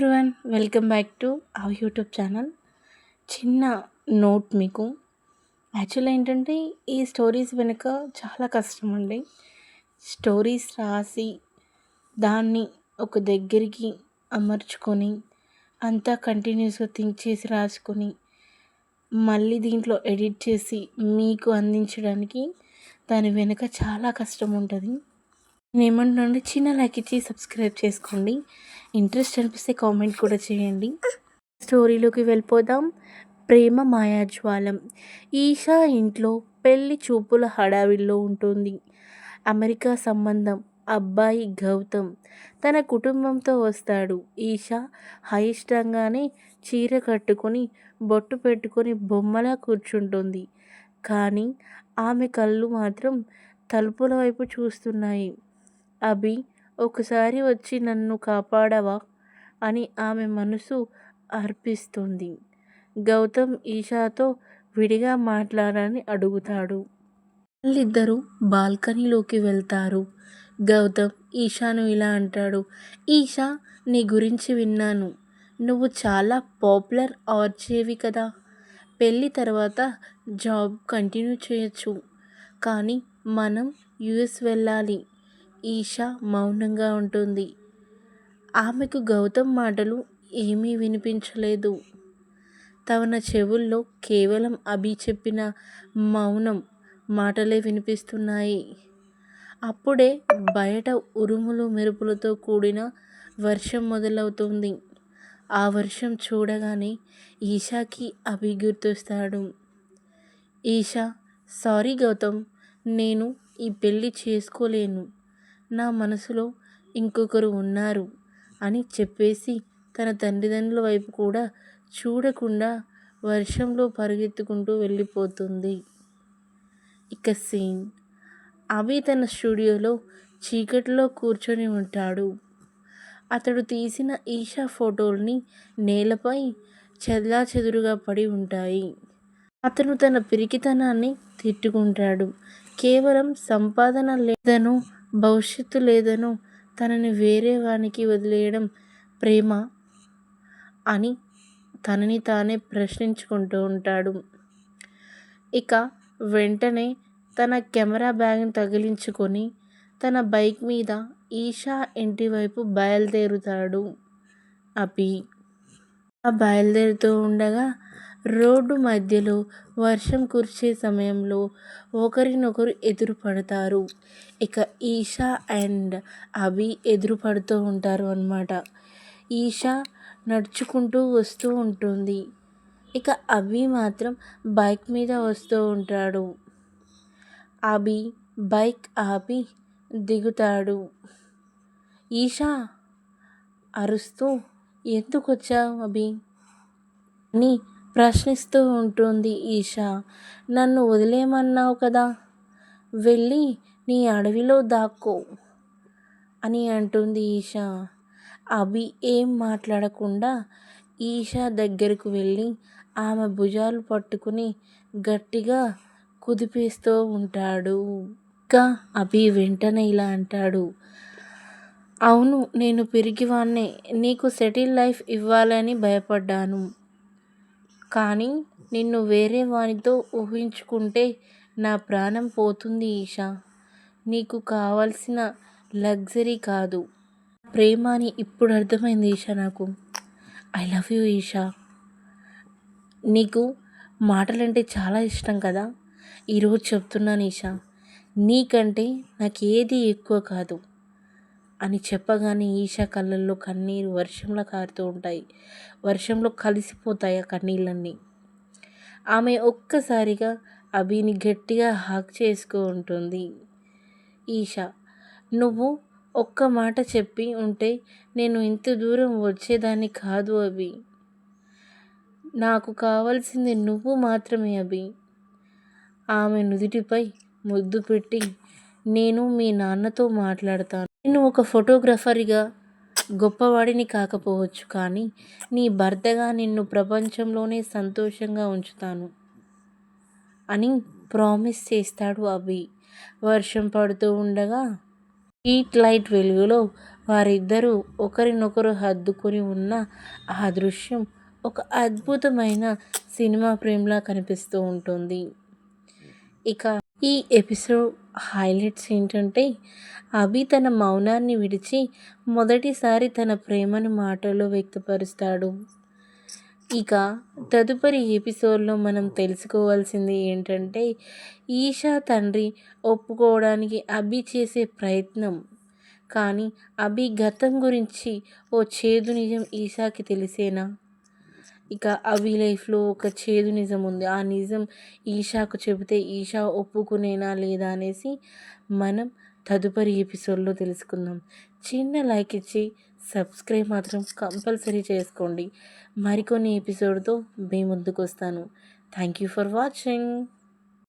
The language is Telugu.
Everyone, welcome back to our YouTube channel. చిన్న నోట్ మీకు. యాక్చువల్గా ఏంటంటే ఈ స్టోరీస్ వెనుక చాలా కష్టం అండి. స్టోరీస్ రాసి దాన్ని ఒక దగ్గరికి అమర్చుకొని అంతా కంటిన్యూస్గా థింక్ చేసి రాసుకొని మళ్ళీ దీంట్లో ఎడిట్ చేసి మీకు అందించడానికి దాని వెనుక చాలా కష్టం ఉంటుంది. నేను ఏమంటున్నాను, చిన్న లైక్ ఇచ్చి సబ్స్క్రైబ్ చేసుకోండి. ఇంట్రెస్ట్ అనిపిస్తే కామెంట్ కూడా చేయండి. స్టోరీలోకి వెళ్ళిపోదాం. ప్రేమ మాయాజ్వాలం. ఈషా ఇంట్లో పెళ్లి చూపుల హడావిడిలో ఉంటుంది. అమెరికా సంబంధం అబ్బాయి గౌతమ్ తన కుటుంబంతో వస్తాడు. ఈషా అయిష్టంగానే చీర కట్టుకొని బొట్టు పెట్టుకొని బొమ్మలా కూర్చుంటుంది. కానీ ఆమె కళ్ళు మాత్రం తలుపుల వైపు చూస్తున్నాయి. అభి, ఒకసారి వచ్చి నన్ను కాపాడవా అని ఆమె మనసు అర్పిస్తుంది. గౌతమ్ ఈషాతో విడిగా మాట్లాడాలని అడుగుతాడు. వాళ్ళిద్దరూ బాల్కనీలోకి వెళ్తారు. గౌతమ్ ఈషాను ఇలా అంటాడు, ఈషా, నీ గురించి విన్నాను. నువ్వు చాలా పాపులర్ ఆర్జేవి కదా. పెళ్ళి తర్వాత జాబ్ కంటిన్యూ చేయొచ్చు, కానీ మనం యుఎస్ వెళ్ళాలి. ఈషా మౌనంగా ఉంటుంది. ఆమెకు గౌతమ్ మాటలు ఏమీ వినిపించలేదు. తన చెవుల్లో కేవలం అభి చెప్పిన మౌనం మాటలే వినిపిస్తున్నాయి. అప్పుడే బయట ఉరుములు మెరుపులతో కూడిన వర్షం మొదలవుతుంది. ఆ వర్షం చూడగానే ఈషాకి అభి గుర్తొస్తాడు. ఈషా, సారీ గౌతమ్, నేను ఈ పెళ్ళి చేసుకోలేను. నా మనసులో ఇంకొకరు ఉన్నారు అని చెప్పేసి తన తల్లిదండ్రుల వైపు కూడా చూడకుండా వర్షంలో పరిగెత్తుకుంటూ వెళ్ళిపోతుంది. ఇక సీన్. అభి తన స్టూడియోలో చీకటిలో కూర్చొని ఉంటాడు. అతడు తీసిన ఈషా ఫోటోల్ని నేలపై చెల్లాచెదురుగా పడి ఉంటాయి. అతను తన పిరికితనాన్ని తిట్టుకుంటాడు. కేవలం సంపాదన లేదనో భవిష్యత్తు లేదనో తనని వేరే వానికి వదిలేయడం ప్రేమ అని తనని తానే ప్రశ్నించుకుంటూ ఉంటాడు. ఇక వెంటనే తన కెమెరా బ్యాగ్ని తగిలించుకొని తన బైక్ మీద ఈషా ఇంటి వైపు బయలుదేరుతాడు అభి. బయలుదేరుతూ ఉండగా రోడ్డు మధ్యలో వర్షం కురిసే సమయంలో ఒకరినొకరు ఎదురు పడతారు. ఇక ఈషా అండ్ అభి ఎదురు పడుతూ ఉంటారు అన్నమాట. ఈషా నడుచుకుంటూ వస్తూ ఉంటుంది. ఇక అభి మాత్రం బైక్ మీద వస్తూ ఉంటాడు. అభి బైక్ ఆపి దిగుతాడు. ఈషా అరుస్తూ, ఎందుకు వచ్చావు అభి అని ప్రశ్నిస్తూ ఉంటుంది ఈషా. నన్ను వదిలేయమన్నావు కదా, వెళ్ళి నీ అడవిలో దాక్కో అని అంటుంది ఈషా. అభి ఏం మాట్లాడకుండా ఈషా దగ్గరకు వెళ్ళి ఆమె భుజాలు పట్టుకుని గట్టిగా కుదిపేస్తూ ఉంటాడు. ఇంకా అభి వెంటనే ఇలా అంటాడు, అవును, నేను పిరికివాణ్ణే. నీకు సెటిల్ లైఫ్ ఇవ్వాలని భయపడ్డాను, కానీ నిన్ను వేరే వానితో ఊహించుకుంటే నా ప్రాణం పోతుంది ఈషా. నీకు కావాల్సిన లగ్జరీ కాదు, ప్రేమ అని ఇప్పుడు అర్థమైంది ఈషా నాకు. I love you Isha. నీకు మాటలంటే చాలా ఇష్టం కదా. ఈరోజు చెప్తున్నాను ఈషా, నీకంటే నాకు ఏది ఎక్కువ కాదు అని చెప్పగానే ఈషా కళ్ళల్లో కన్నీరు వర్షంలో కారుతూ ఉంటాయి. వర్షంలో కలిసిపోతాయి ఆ కన్నీళ్ళన్నీ. ఆమె ఒక్కసారిగా అభిని గట్టిగా హాగ్ చేసుకో ఉంటుంది. ఈషా, నువ్వు ఒక్క మాట చెప్పి ఉంటే నేను ఇంత దూరం వచ్చేదాన్ని కాదు అభి. నాకు కావాల్సింది నువ్వు మాత్రమే అభి. ఆమె నుదుటిపై ముద్దు పెట్టి, నేను మీ నాన్నతో మాట్లాడతాను. నేను ఒక ఫోటోగ్రఫర్గా గొప్పవాడిని కాకపోవచ్చు, కానీ నీ భర్తగా నిన్ను ప్రపంచంలోనే సంతోషంగా ఉంచుతాను అని ప్రామిస్ చేస్తాడు అభి. వర్షం పడుతూ ఉండగా స్ట్రీట్ లైట్ వెలుగులో వారిద్దరూ ఒకరినొకరు హద్దుకొని ఉన్న ఆ దృశ్యం ఒక అద్భుతమైన సినిమా ప్రేమలా కనిపిస్తూ ఉంటుంది. ఇక ఈ ఎపిసోడ్ హైలైట్స్ ఏంటంటే, అభి తన మౌనాన్ని విడిచి మొదటిసారి తన ప్రేమను మాటల్లో వ్యక్తపరుస్తాడు. ఇక తదుపరి ఎపిసోడ్లో మనం తెలుసుకోవాల్సింది ఏంటంటే, ఈషా తండ్రి ఒప్పుకోవడానికి అభి చేసే ప్రయత్నం. కానీ అభి గతం గురించి ఓ చేదు నిజం ఈషాకి తెలిసేనా? ఇక అభి లైఫ్లో ఒక చేదు నిజం ఉంది. ఆ నిజం ఈషాకు చెబితే ఈషా ఒప్పుకునేనా లేదా అనేసి మనం తదుపరి ఎపిసోడ్లో తెలుసుకుందాం. చిన్న లైక్ ఇచ్చి సబ్స్క్రైబ్ మాత్రం కంపల్సరీ చేసుకోండి. మరికొన్ని ఎపిసోడ్తో మీ ముందుకు వస్తాను. Thank you for watching.